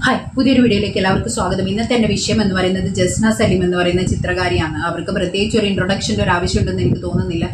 Hi, പുതിയൊരു വീഡിയോയിലേക്ക് എല്ലാവർക്കും സ്വാഗതം. ഇന്നത്തെ എൻ്റെ വിഷയം എന്ന് പറയുന്നത് ജസ്ന സലീം എന്ന് പറയുന്ന ചിത്രകാരിയാണ്. അവർക്ക് പ്രത്യേകിച്ച് ഒരു ഇൻട്രൊഡക്ഷൻ്റെ ഒരു ആവശ്യമുണ്ടെന്ന് എനിക്ക് തോന്നുന്നില്ല.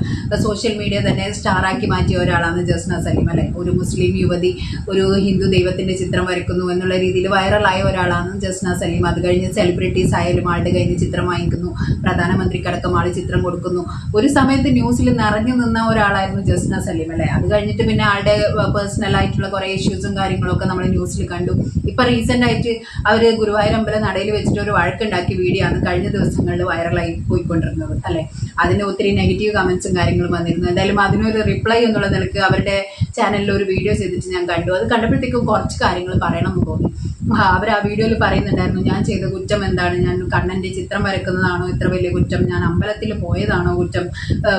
സോഷ്യൽ മീഡിയ തന്നെ സ്റ്റാറാക്കി മാറ്റിയ ഒരാളാണ് ജസ്ന സലീം അല്ലേ. ഒരു മുസ്ലിം യുവതി ഒരു ഹിന്ദു ദൈവത്തിൻ്റെ ചിത്രം വരയ്ക്കുന്നു എന്നുള്ള രീതിയിൽ വൈറലായ ഒരാളാണ് ജസ്ന സലീം. അത് കഴിഞ്ഞ് സെലിബ്രിറ്റീസ് ആയാലും ആളുടെ കയ്യിൽ ചിത്രം വാങ്ങിക്കുന്നു, പ്രധാനമന്ത്രിക്കടക്കം ആൾ ചിത്രം കൊടുക്കുന്നു. ഒരു സമയത്ത് ന്യൂസിൽ നിറഞ്ഞു നിന്ന ഒരാളായിരുന്നു ജസ്ന സലീം അല്ലേ. അത് കഴിഞ്ഞിട്ട് പിന്നെ ആളുടെ പേഴ്സണലായിട്ടുള്ള കുറേ ഇഷ്യൂസും കാര്യങ്ങളൊക്കെ നമ്മൾ ന്യൂസിൽ കണ്ടു. ഇപ്പം റീസെൻ്റായിട്ട് അവർ ഗുരുവായൂർ അമ്പലം നടയിൽ വെച്ചിട്ട് ഒരു വഴക്കുണ്ടാക്കിയ വീഡിയോ ആണ് കഴിഞ്ഞ ദിവസങ്ങളിൽ വൈറലായി പോയിക്കൊണ്ടിരുന്നത് അല്ലേ. അതിന് ഒത്തിരി നെഗറ്റീവ് കമൻസും കാര്യങ്ങളും വന്നിരുന്നു. എന്തായാലും അതിനൊരു റിപ്ലൈ എന്നുള്ള നിലക്ക് അവരുടെ ചാനലിൽ ഒരു വീഡിയോ ചെയ്തിട്ട് ഞാൻ കണ്ടു. അത് കണ്ടപ്പോഴത്തേക്കും കുറച്ച് കാര്യങ്ങൾ പറയണമെന്ന് തോന്നി. അവർ ആ വീഡിയോയിൽ പറയുന്നുണ്ടായിരുന്നു, ഞാൻ ചെയ്ത കുറ്റം എന്താണ്, ഞാൻ കണ്ണൻ്റെ ചിത്രം വരക്കുന്നതാണോ ഇത്ര വലിയ കുറ്റം, ഞാൻ അമ്പലത്തിൽ പോയതാണോ കുറ്റം,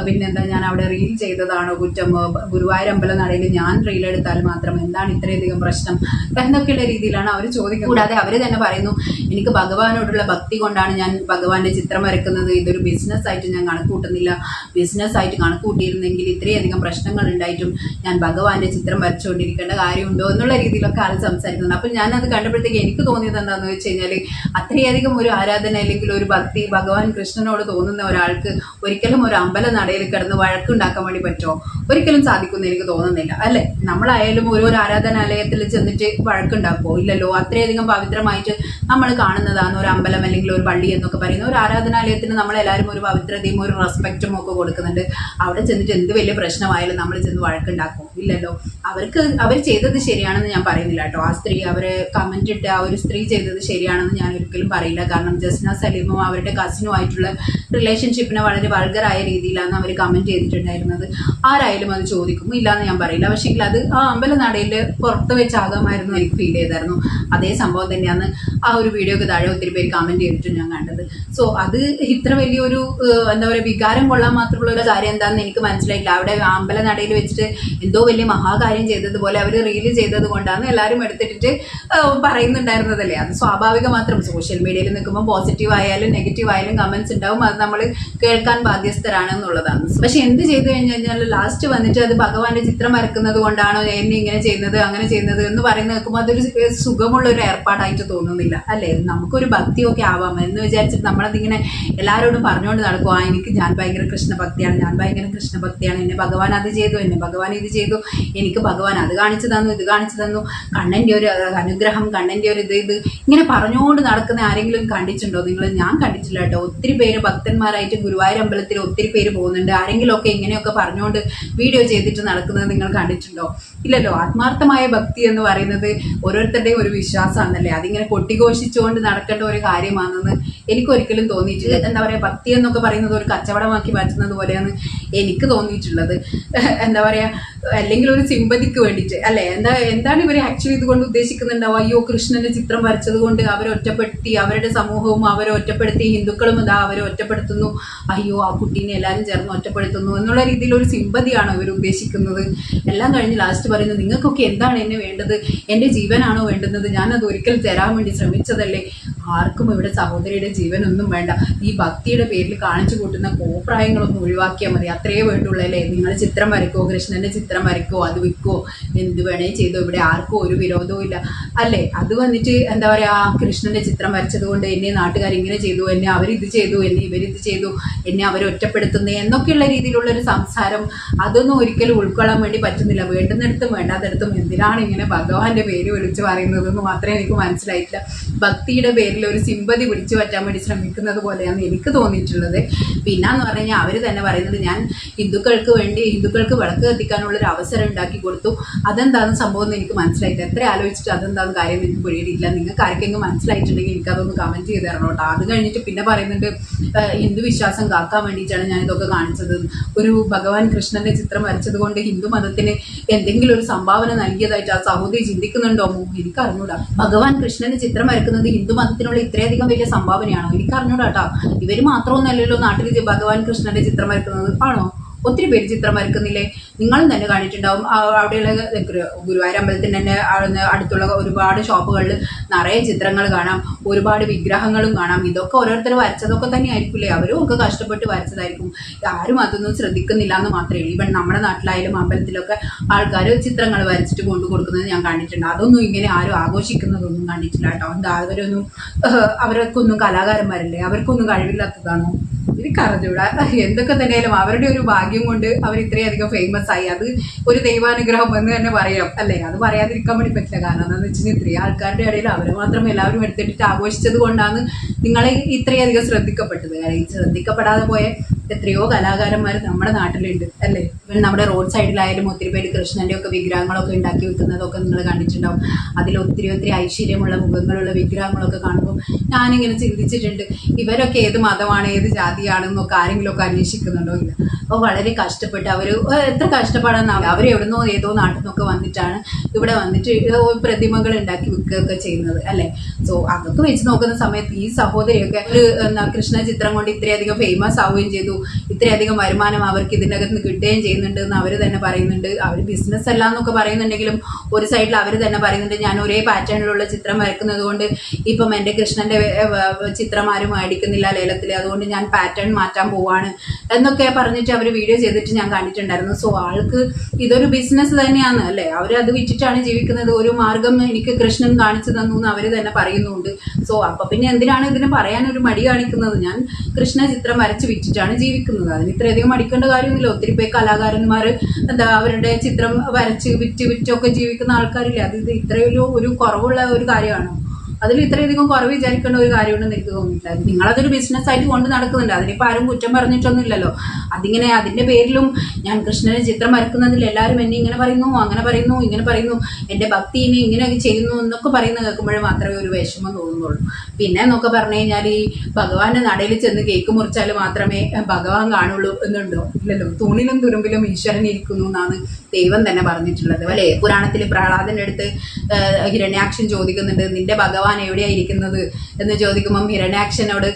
പിന്നെന്താ ഞാൻ അവിടെ റീൽ ചെയ്തതാണോ കുറ്റം, ഗുരുവായൂർ അമ്പലം നടയിൽ ഞാൻ റീൽ എടുത്താൽ മാത്രം എന്താണ് ഇത്രയധികം പ്രശ്നം എന്നൊക്കെയുള്ള രീതിയിലാണ് അവർ ചോദിക്കുന്നത്. കൂടാതെ അവർ തന്നെ പറയുന്നു, എനിക്ക് ഭഗവാനോടുള്ള ഭക്തി കൊണ്ടാണ് ഞാൻ ഭഗവാന്റെ ചിത്രം വരക്കുന്നത്, ഇതൊരു ബിസിനസ്സായിട്ട് ഞാൻ കണക്കൂട്ടുന്നില്ല, ബിസിനസ്സായിട്ട് കണക്കൂട്ടിയിരുന്നെങ്കിൽ ഇത്രയധികം പ്രശ്നങ്ങൾ ഉണ്ടായിട്ടും ഞാൻ ഭഗവാന്റെ ചിത്രം വരച്ചുകൊണ്ടിരിക്കേണ്ട കാര്യമുണ്ടോ എന്നുള്ള രീതിയിലൊക്കെ ആൾ സംസാരിക്കുന്നുണ്ട്. അപ്പം ഞാനത് കണ്ടപ്പോഴത്തേക്ക് എനിക്ക് തോന്നിയത് എന്താണെന്ന് വെച്ച് കഴിഞ്ഞാൽ, അത്രയധികം ഒരു ആരാധന അല്ലെങ്കിൽ ഒരു ഭക്തി ഭഗവാൻ കൃഷ്ണനോട് തോന്നുന്ന ഒരാൾക്ക് ഒരിക്കലും ഒരു അമ്പല നടയിൽ കിടന്ന് വഴക്കുണ്ടാക്കാൻ വേണ്ടി പറ്റുമോ? ഒരിക്കലും സാധിക്കുമെന്ന് എനിക്ക് തോന്നുന്നില്ല അല്ലേ. നമ്മളായാലും ഓരോ ആരാധനാലയത്തിൽ ചെന്നിട്ട് വഴക്കുണ്ടാക്കുമോ? ഇല്ലല്ലോ. അത്രയധികം പവിത്രമായിട്ട് നമ്മൾ കാണുന്നതാണ് ഒരു അമ്പലം അല്ലെങ്കിൽ ഒരു പള്ളി എന്നൊക്കെ പറയുന്ന ഒരു ആരാധനാലയത്തിന് നമ്മളെല്ലാവരും ഒരു പവിത്രതയും ഒരു റെസ്പെക്റ്റും ഒക്കെ കൊടുക്കുന്നുണ്ട്. അവിടെ ചെന്നിട്ട് എന്ത് വലിയ പ്രശ്നമായാലും നമ്മൾ ചെന്ന് വഴക്കുണ്ടാക്കും? ഇല്ലല്ലോ. അവർ ചെയ്തത് ശരിയാണെന്ന് ഞാൻ പറയുന്നില്ല കേട്ടോ. ആ സ്ത്രീ അവരെ കമൻ്റ് ഇട്ട് ആ ഒരു സ്ത്രീ ചെയ്തത് ശരിയാണെന്ന് ഞാൻ ഒരിക്കലും പറയില്ല. കാരണം ജസ്ന സലീമും അവരുടെ കസിനുമായിട്ടുള്ള റിലേഷൻഷിപ്പിനെ വളരെ വൾഗറായ രീതിയിലാണ് അവർ കമൻറ്റ് ചെയ്തിട്ടുണ്ടായിരുന്നത്. ആരായാലും അത് ചോദിക്കും, ഇല്ലയെന്ന് ഞാൻ പറയില്ല. പക്ഷേ അത് ആ അമ്പലനടയിൽ പുറത്ത് വെച്ചാകാമായിരുന്നു എനിക്ക് ഫീൽ ചെയ്തായിരുന്നു. അതേ സംഭവം തന്നെയാണ് ആ ഒരു വീഡിയോക്ക് താഴെ ഒത്തിരി പേര് കമൻറ്റ് ചെയ്തിട്ട് ഞാൻ കണ്ടത്. സോ അത് ഇത്ര വലിയൊരു എന്താ പറയുക വികാരം കൊള്ളാൻ മാത്രമുള്ള ഒരു കാര്യം എന്താണെന്ന് എനിക്ക് മനസ്സിലായില്ല. അവിടെ അമ്പലനടയിൽ വെച്ചിട്ട് എന്തോ വലിയ മഹാകാര്യം ചെയ്തതുപോലെ അവർ റീല് ചെയ്തത് കൊണ്ടാണ് എല്ലാവരും എടുത്തിട്ട് പറയുന്നുണ്ടായിരുന്നതല്ലേ. അത് സ്വാഭാവികം മാത്രം. സോഷ്യൽ മീഡിയയിൽ നിൽക്കുമ്പോൾ പോസിറ്റീവ് ആയാലും നെഗറ്റീവ് ആയാലും കമൻസ് ഉണ്ടാവും. അത് നമ്മൾ കേൾക്കാൻ ബാധ്യസ്ഥരാണെന്നുള്ളതാണ്. പക്ഷെ എന്ത് ചെയ്തു കഴിഞ്ഞാൽ ലാസ്റ്റ് വന്നിട്ട് അത് ഭഗവാന്റെ ചിത്രം വരക്കുന്നത് കൊണ്ടാണോ എന്നെ ഇങ്ങനെ ചെയ്യുന്നത് അങ്ങനെ ചെയ്യുന്നത് എന്ന് പറയുന്നത് കേൾക്കുമ്പോൾ അതൊരു സുഖമുള്ള ഒരു ഏർപ്പാടായിട്ട് തോന്നുന്നില്ല അല്ലേ. നമുക്കൊരു ഭക്തിയൊക്കെ ആവാം എന്ന് വിചാരിച്ചിട്ട് നമ്മളതിങ്ങനെ എല്ലാവരോടും പറഞ്ഞുകൊണ്ട് നടക്കും, ഞാൻ ഭയങ്കര കൃഷ്ണഭക്തിയാണ്, ഞാൻ ഭയങ്കര കൃഷ്ണഭക്തിയാണ്, എന്നെ ഭഗവാൻ അത് ചെയ്തു, എന്നെ ഭഗവാൻ ഇത് ചെയ്തു, എനിക്ക് ഭഗവാൻ അത് കാണിച്ചു തന്നു, ഇത് കാണിച്ചു തന്നു, കണ്ണൻ്റെ ഒരു അനുഗ്രഹം, കണ്ണൻ്റെ ഒരു ഇത് ഇങ്ങനെ പറഞ്ഞുകൊണ്ട് നടക്കുന്ന ആരെങ്കിലും കണ്ടിട്ടുണ്ടോ നിങ്ങൾ? ഞാൻ കണ്ടിട്ടില്ല കേട്ടോ. ഒത്തിരി പേര് ഭക്തന്മാരായിട്ട് ഗുരുവായൂർ അമ്പലത്തിൽ ഒത്തിരി പേര് പോകുന്നുണ്ട്. ആരെങ്കിലുമൊക്കെ ഇങ്ങനെയൊക്കെ പറഞ്ഞുകൊണ്ട് വീഡിയോ ചെയ്തിട്ട് നടക്കുന്നത് നിങ്ങൾ കണ്ടിട്ടുണ്ടോ? ഇല്ലല്ലോ. ആത്മാർത്ഥമായ ഭക്തി എന്ന് പറയുന്നത് ഓരോരുത്തരുടെയും ഒരു വിശ്വാസമാണല്ലേ. അതിങ്ങനെ കൊട്ടിഘോഷിച്ചുകൊണ്ട് നടക്കേണ്ട ഒരു കാര്യമാണെന്ന് എനിക്കൊരിക്കലും തോന്നിയിട്ടില്ല. എന്താ പറയുക, ഭക്തി എന്നൊക്കെ പറയുന്നത് ഒരു കച്ചവടമാക്കി മാറ്റുന്നത് പോലെയാണ് എനിക്ക് തോന്നിയിട്ടുള്ളത്. എന്താ പറയുക, അല്ലെങ്കിൽ ഒരു സിമ്പതിക്ക് വേണ്ടിയിട്ട് അല്ലേ. എന്താണ് ഇവർ ആക്ച്വലി ഇതുകൊണ്ട് ഉദ്ദേശിക്കുന്നുണ്ടാവും? അയ്യോ, കൃഷ്ണന്റെ ചിത്രം വരച്ചത് കൊണ്ട് അവരെ ഒറ്റപ്പെടുത്തി, അവരുടെ സമൂഹവും അവരെ ഒറ്റപ്പെടുത്തി, ഹിന്ദുക്കളും ഇതാ അവരെ ഒറ്റപ്പെടുത്തുന്നു, അയ്യോ ആ കുട്ടീനെ എല്ലാവരും ചേർന്ന് ഒറ്റപ്പെടുത്തുന്നു എന്നുള്ള രീതിയിൽ ഒരു സിമ്പതിയാണോ ഇവർ ഉദ്ദേശിക്കുന്നത്? എല്ലാം കഴിഞ്ഞ് ലാസ്റ്റ് പറയുന്നത്, നിങ്ങൾക്കൊക്കെ എന്താണ് എന്നെ വേണ്ടത്? എൻ്റെ ജീവനാണോ വേണ്ടുന്നത്? ഞാനത് ഒരിക്കൽ തരാൻ വേണ്ടി ശ്രമിച്ചതല്ലേ. ആർക്കും ഇവിടെ സഹോദരിയുടെ ജീവനൊന്നും വേണ്ട. ഈ ഭക്തിയുടെ പേരിൽ കാണിച്ചു കൂട്ടുന്ന കോപ്രായങ്ങളൊന്നും ഒഴിവാക്കിയാൽ മതി. അത്രയേ വേണ്ടുള്ളൂ അല്ലേ. നിങ്ങൾ ചിത്രം വരയ്ക്കോ, കൃഷ്ണൻ്റെ ചിത്രം വരയ്ക്കോ, അത് വിൽക്കോ, എന്ത് വേണേ ചെയ്തോ, ഇവിടെ ആർക്കും ഒരു വിരോധവും ഇല്ല അല്ലേ. അത് വന്നിട്ട് എന്താ പറയുക, കൃഷ്ണൻ്റെ ചിത്രം വരച്ചത് കൊണ്ട് എന്നെ നാട്ടുകാർ ഇങ്ങനെ ചെയ്തു, എന്നെ അവരിത് ചെയ്തു, എന്നെ ഇവരിത് ചെയ്തു, എന്നെ അവർ ഒറ്റപ്പെടുത്തുന്നു എന്നൊക്കെയുള്ള രീതിയിലുള്ളൊരു സംസാരം അതൊന്നും ഒരിക്കലും ഉൾക്കൊള്ളാൻ വേണ്ടി പറ്റുന്നില്ല. വേണ്ടുന്നിടത്തും വേണ്ടാത്തിടത്തും എന്തിനാണ് ഇങ്ങനെ ഭഗവാന്റെ പേര് വിളിച്ച് പറയുന്നതെന്ന് മാത്രമേ എനിക്ക് മനസ്സിലായിട്ടില്ല. ഭക്തിയുടെ പേരിൽ ഒരു സിമ്പതി പിടിച്ചു പറ്റാൻ വേണ്ടി ശ്രമിക്കുന്നത് പോലെയാണ് എനിക്ക് തോന്നിയിട്ടുള്ളത്. പിന്നെന്ന് പറഞ്ഞു കഴിഞ്ഞാൽ അവർ തന്നെ പറയുന്നത്, ഞാൻ ഹിന്ദുക്കൾക്ക് വിളക്ക് കത്തിക്കാനുള്ളൊരു അവസരം ഉണ്ടാക്കി കൊടുത്തു. അതെന്താണെന്ന് സംഭവം എന്ന് എനിക്ക് മനസ്സിലായിട്ടില്ല. എത്ര ആലോചിച്ചിട്ട് അതെന്താണെന്ന് കാര്യം എനിക്ക് പിടിയിട്ടില്ല. നിങ്ങൾക്ക് ആർക്കെങ്കിലും മനസ്സിലായിട്ടുണ്ടെങ്കിൽ എനിക്കതൊന്ന് കമൻറ്റ് ചെയ്ത് തരണം കേട്ടോ. അത് കഴിഞ്ഞിട്ട് പിന്നെ പറയുന്നുണ്ട്, ഹിന്ദു വിശ്വാസം കാക്കാൻ വേണ്ടിയിട്ടാണ് ഞാൻ ഇതൊക്കെ കാണിച്ചത്. ഒരു ഭഗവാൻ കൃഷ്ണന്റെ ചിത്രം വരച്ചത് കൊണ്ട് ഹിന്ദു മതത്തിന് എന്തെങ്കിലും ഒരു സംഭാവന നൽകിയതായിട്ട് ആ സഹോദരി ചിന്തിക്കുന്നുണ്ടോ? എനിക്ക് അറിഞ്ഞൂടാ. ഭഗവാൻ കൃഷ്ണന്റെ ചിത്രം വരക്കുന്നത് ഹിന്ദു മതത്തിനുള്ള ഇത്രയധികം വലിയ സംഭാവനയാണോ? എനിക്ക് അറിഞ്ഞൂടാ കേട്ടോ. ഇവർ മാത്രമൊന്നുമല്ലല്ലോ നാട്ടിൽ ഭഗവാൻ കൃഷ്ണന്റെ ചിത്രം വരക്കുന്നത്. ആണോ? ഒത്തിരി പേര് ചിത്രം വരക്കുന്നില്ലേ? നിങ്ങളും തന്നെ കണ്ടിട്ടുണ്ടാവും. അവിടെയുള്ള ഗുരുവായൂർ അമ്പലത്തിന് തന്നെ അടുത്തുള്ള ഒരുപാട് ഷോപ്പുകളിൽ നിറയെ ചിത്രങ്ങൾ കാണാം, ഒരുപാട് വിഗ്രഹങ്ങളും കാണാം. ഇതൊക്കെ ഓരോരുത്തർ വരച്ചതൊക്കെ തന്നെ ആയിരിക്കില്ലേ? അവരും ഒക്കെ കഷ്ടപ്പെട്ട് വരച്ചതായിരിക്കും. ആരും അതൊന്നും ശ്രദ്ധിക്കുന്നില്ല എന്ന് മാത്രമേ ഉള്ളൂ. ഇവൻ നമ്മുടെ നാട്ടിലായാലും അമ്പലത്തിലൊക്കെ ആൾക്കാർ ചിത്രങ്ങൾ വരച്ചിട്ട് കൊണ്ടു കൊടുക്കുന്നത് ഞാൻ കണ്ടിട്ടുണ്ട്. അതൊന്നും ഇങ്ങനെ ആരും ആഘോഷിക്കുന്നതൊന്നും കണ്ടിട്ടില്ല കേട്ടോ. എന്താ അവർക്കൊന്നും കലാകാരന്മാരല്ലേ? അവർക്കൊന്നും കഴിവില്ലാത്തതാണോ? എനിക്കറിഞ്ഞൂടാ. എന്തൊക്കെ തന്നെയാലും അവരുടെ ഒരു ഭാഗ്യം കൊണ്ട് അവർ ഇത്രയധികം ഫേമസ് ആയി. അത് ഒരു ദൈവാനുഗ്രഹം എന്ന് തന്നെ പറയാം അല്ലേ? അത് പറയാതിരിക്കാൻ വേണ്ടി പറ്റില്ല. കാരണം എന്താണെന്ന് വെച്ചാൽ ഇത്രയും ആൾക്കാരുടെ ഇടയിൽ അവരെ മാത്രം എല്ലാവരും എടുത്തിട്ട് ആഘോഷിച്ചത് കൊണ്ടാണ് നിങ്ങളെ ഇത്രയധികം ശ്രദ്ധിക്കപ്പെട്ടത്. ഈ ശ്രദ്ധിക്കപ്പെടാതെ പോയ എത്രയോ കലാകാരന്മാർ നമ്മുടെ നാട്ടിലുണ്ട് അല്ലേ? നമ്മുടെ റോഡ് സൈഡിലായാലും ഒത്തിരി പേര് കൃഷ്ണന്റെ ഒക്കെ വിഗ്രഹങ്ങളൊക്കെ ഉണ്ടാക്കി വെക്കുന്നതൊക്കെ നിങ്ങൾ കണ്ടിട്ടുണ്ടാവും. അതിൽ ഒത്തിരി ഒത്തിരി ഐശ്വര്യമുള്ള മുഖങ്ങളുള്ള വിഗ്രഹങ്ങളൊക്കെ കാണുമ്പോൾ ഞാനിങ്ങനെ ചിന്തിച്ചിട്ടുണ്ട്, ഇവരൊക്കെ ഏത് മതമാണ്, ഏത് ജാതിയാണെന്നൊക്കെ ആരെങ്കിലുമൊക്കെ അന്വേഷിക്കുന്നുണ്ടോ? ഇല്ല. അപ്പോൾ വളരെ കഷ്ടപ്പെട്ട് അവർ എത്ര കഷ്ടപ്പെടാന്നാവില്ല. അവർ എവിടുന്നോ ഏതോ നാട്ടിൽ നിന്നൊക്കെ വന്നിട്ടാണ് ഇവിടെ വന്നിട്ട് പ്രതിമകൾ ഉണ്ടാക്കി വിൽക്കുകയൊക്കെ ചെയ്യുന്നത് അല്ലേ? സോ അതൊക്കെ വെച്ച് നോക്കുന്ന സമയത്ത് ഈ സഹോദരിയൊക്കെ ഒരു കൃഷ്ണ ചിത്രം കൊണ്ട് ഇത്രയധികം ഫേമസ് ആവുകയും ചെയ്തു, ഇത്രയധികം വരുമാനം അവർക്ക് ഇതിൻ്റെ അകത്ത് നിന്ന് കിട്ടുകയും ചെയ്യുന്നുണ്ട് എന്ന് അവർ തന്നെ പറയുന്നുണ്ട്. അവർ ബിസിനസ് അല്ല എന്നൊക്കെ പറയുന്നുണ്ടെങ്കിലും ഒരു സൈഡിൽ അവർ തന്നെ പറയുന്നുണ്ട്, ഞാൻ ഒരേ പാറ്റേണിലുള്ള ചിത്രം വരക്കുന്നത് കൊണ്ട് ഇപ്പം എൻ്റെ കൃഷ്ണൻ്റെ ചിത്രം ആരും മേടിക്കുന്നില്ല ലേലത്തിൽ, അതുകൊണ്ട് ഞാൻ പാറ്റേൺ മാറ്റാൻ പോവാണ് എന്നൊക്കെ പറഞ്ഞിട്ട് അവർ വീഡിയോ ചെയ്തിട്ട് ഞാൻ കണ്ടിട്ടുണ്ടായിരുന്നു. സോ ആൾക്ക് ഇതൊരു ബിസിനസ് തന്നെയാണ് അല്ലേ? അവരത് വിറ്റിട്ടാണ് ജീവിക്കുന്നത്. ഒരു മാർഗം എനിക്ക് കൃഷ്ണൻ കാണിച്ചു തന്നു എന്ന് അവർ തന്നെ പറയുന്നുണ്ട്. സോ അപ്പം പിന്നെ എന്തിനാണ് ഇതിന് പറയാനൊരു മടി കാണിക്കുന്നത്? ഞാൻ കൃഷ്ണ ചിത്രം വരച്ച് വിറ്റിട്ടാണ് ജീവിക്കുന്നത്. അതിന് ഇത്രയധികം മടിക്കേണ്ട കാര്യമൊന്നുമില്ല. ഒത്തിരി പേര് കലാകാരന്മാർ അവരുടെ ചിത്രം വരച്ച് വിറ്റൊക്കെ ജീവിക്കുന്ന ആൾക്കാരില്ലേ? അത് ഇത്രയൊരു ഒരു കുറവുള്ള ഒരു കാര്യമാണോ? അതിൽ ഇത്രയധികം കുറവ് വിചാരിക്കേണ്ട ഒരു കാര്യമുണ്ടെന്ന് എനിക്ക് തോന്നിയില്ല. നിങ്ങളതൊരു ബിസിനസ് ആയിട്ട് കൊണ്ട് നടക്കുന്നുണ്ട്, അതിനിപ്പോൾ ആരും കുറ്റം പറഞ്ഞിട്ടൊന്നുമില്ലല്ലോ. അതിങ്ങനെ അതിൻ്റെ പേരിലും ഞാൻ കൃഷ്ണനെ ചിത്രം വരക്കുന്നതിൽ എല്ലാവരും എന്നെ ഇങ്ങനെ പറയുന്നു, അങ്ങനെ പറയുന്നു, ഇങ്ങനെ പറയുന്നു, എൻ്റെ ഭക്തിനെ ഇങ്ങനെ ചെയ്യുന്നു എന്നൊക്കെ പറയുന്നത് കേൾക്കുമ്പോഴേ മാത്രമേ ഒരു വിഷമം തോന്നുന്നുള്ളൂ. പിന്നെ എന്നൊക്കെ പറഞ്ഞു കഴിഞ്ഞാൽ ഈ ഭഗവാന്റെ നടയിൽ ചെന്ന് കേക്ക് മുറിച്ചാൽ മാത്രമേ ഭഗവാൻ കാണുള്ളൂ എന്നുണ്ടോ? ഇല്ലല്ലോ. തൂണിലും തുരുമ്പിലും ഈശ്വരൻ ഇരിക്കുന്നു എന്നാണ് ദൈവം തന്നെ പറഞ്ഞിട്ടുള്ളത് അല്ലേ? പുരാണത്തിൽ പ്രഹ്ലാദൻ്റെ അടുത്ത് ഹിരണ്യാക്ഷൻ ചോദിക്കുന്നുണ്ട്, നിന്റെ ഭഗവാൻ എവിടെയായിരിക്കുന്നത് എന്ന് ചോദിക്കുമ്പം ഹിരണ്യാക്ഷനോട്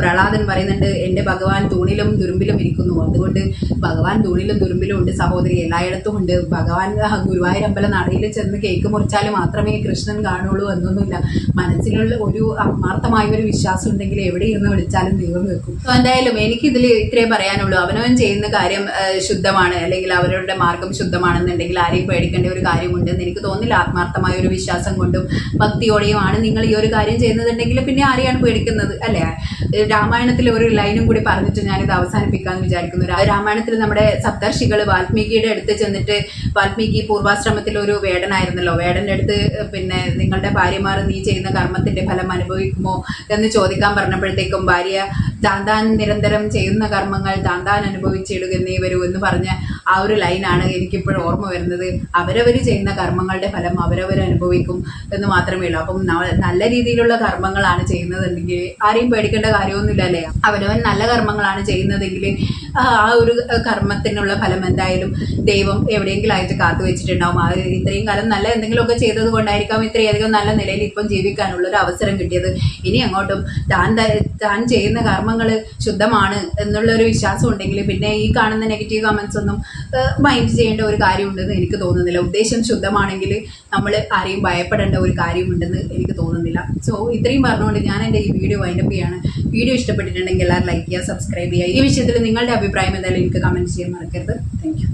പ്രഹ്ലാദൻ പറയുന്നുണ്ട്, എൻ്റെ ഭഗവാൻ തൂണിലും തുരുമ്പിലും ഇരിക്കുന്നു. അതുകൊണ്ട് ഭഗവാൻ തൂണിലും തുരുമ്പിലും ഉണ്ട് സഹോദരി, എല്ലായിടത്തും ഉണ്ട്. ഭഗവാൻ ഗുരുവായൂരമ്പല നടയിൽ ചെന്ന് കേക്ക് മുറിച്ചാൽ മാത്രമേ കൃഷ്ണൻ കാണുള്ളൂ എന്നൊന്നുമില്ല. മനസ്സിലുള്ള ഒരു ആത്മാർത്ഥമായ ഒരു വിശ്വാസം ഉണ്ടെങ്കിൽ എവിടെ ഇരുന്ന് വിളിച്ചാലും ദൈവം കേൾക്കും. എന്തായാലും എനിക്കിതിൽ ഇത്രേ പറയാനുള്ളൂ. അവനവൻ ചെയ്യുന്ന കാര്യം ശുദ്ധമാണ്, അല്ലെങ്കിൽ അവരുടെ മാർഗം ശുദ്ധമാണെന്നുണ്ടെങ്കിൽ ആരെയും പേടിക്കേണ്ട ഒരു കാര്യമുണ്ടെന്ന് എനിക്ക് തോന്നില്ല. ആത്മാർത്ഥമായ ഒരു വിശ്വാസം കൊണ്ടും ഭക്തിയോടെയുമാണ് നിങ്ങൾ ഈ ഒരു കാര്യം ചെയ്യുന്നതുണ്ടെങ്കിൽ പിന്നെ ആരെയാണ് പേടിക്കുന്നത് അല്ലേ? രാമായണത്തിൽ ഒരു ലൈനും കൂടി പറഞ്ഞിട്ട് ഞാനിത് അവസാനിപ്പിക്കാമെന്ന് വിചാരിക്കുന്നു. രാമായണത്തിൽ നമ്മുടെ സപ്തർഷികൾ വാൽമീകിയുടെ അടുത്ത് ചെന്നിട്ട്, വാൽമീകി പൂർവാശ്രമത്തിൽ ഒരു വേടനായിരുന്നല്ലോ, വേടൻ്റെ അടുത്ത് പിന്നെ നിങ്ങളുടെ ഭാര്യമാർ നീ ചെയ്യുന്ന കർമ്മത്തിന്റെ ഫലം അനുഭവിക്കുമോ എന്ന് ചോദിക്കാൻ പറഞ്ഞപ്പോഴത്തേക്കും ഭാര്യ താന്താൻ നിരന്തരം ചെയ്യുന്ന കർമ്മങ്ങൾ താന്താൻ അനുഭവിച്ചിടുകന്നേ വരൂ എന്ന് പറഞ്ഞ ആ ഒരു ലൈനാണ് എനിക്കിപ്പോഴും ഓർമ്മ വരുന്നത്. അവരവർ ചെയ്യുന്ന കർമ്മങ്ങളുടെ ഫലം അവരവർ അനുഭവിക്കും എന്ന് മാത്രമേ ഉള്ളൂ. അപ്പം നല്ല രീതിയിലുള്ള കർമ്മങ്ങളാണ് ചെയ്യുന്നതെങ്കിൽ ആരെയും പേടിക്കേണ്ട കാര്യമൊന്നുമില്ല അല്ലേ? അവനവൻ നല്ല കർമ്മങ്ങളാണ് ചെയ്യുന്നതെങ്കിൽ ആ ഒരു കർമ്മത്തിനുള്ള ഫലം എന്തായാലും ദൈവം എവിടെയെങ്കിലും ആയിട്ട് കാത്തു വെച്ചിട്ടുണ്ടാവും. ആ ഇത്രയും കാലം നല്ല എന്തെങ്കിലുമൊക്കെ ചെയ്തത് കൊണ്ടായിരിക്കാം ഇത്രയധികം നല്ല നിലയിൽ ഇപ്പം ജീവിക്കാനുള്ള ഒരു അവസരം കിട്ടിയത്. ഇനി അങ്ങോട്ടും താൻ ചെയ്യുന്ന കർമ്മങ്ങൾ ശുദ്ധമാണ് എന്നുള്ളൊരു വിശ്വാസം ഉണ്ടെങ്കിൽ പിന്നെ ഈ കാണുന്ന നെഗറ്റീവ് കമൻസ് ഒന്നും മൈൻഡ് ചെയ്യേണ്ട ഒരു കാര്യമുണ്ടെന്ന് എനിക്ക് തോന്നുന്നില്ല. ഉദ്ദേശം ശുദ്ധമാണെങ്കിൽ നമ്മൾ ആരെയും ഭയപ്പെടേണ്ട ഒരു കാര്യമുണ്ടെന്ന് എനിക്ക് തോന്നുന്നില്ല. സോ ഇത്രയും പറഞ്ഞുകൊണ്ട് ഞാൻ എൻ്റെ ഈ വീഡിയോ വൈൻഡപ്പ് ചെയ്യാണ്. വീഡിയോ ഇഷ്ടപ്പെട്ടിട്ടുണ്ടെങ്കിൽ എല്ലാവരും ലൈക്ക് ചെയ്യുക, സബ്സ്ക്രൈബ് ചെയ്യുക. ഈ വിഷയത്തിൽ നിങ്ങളുടെ അഭിപ്രായം എന്തായാലും എനിക്ക് കമൻറ്റ് ചെയ്യാൻ മറക്കരുത്. Thank you.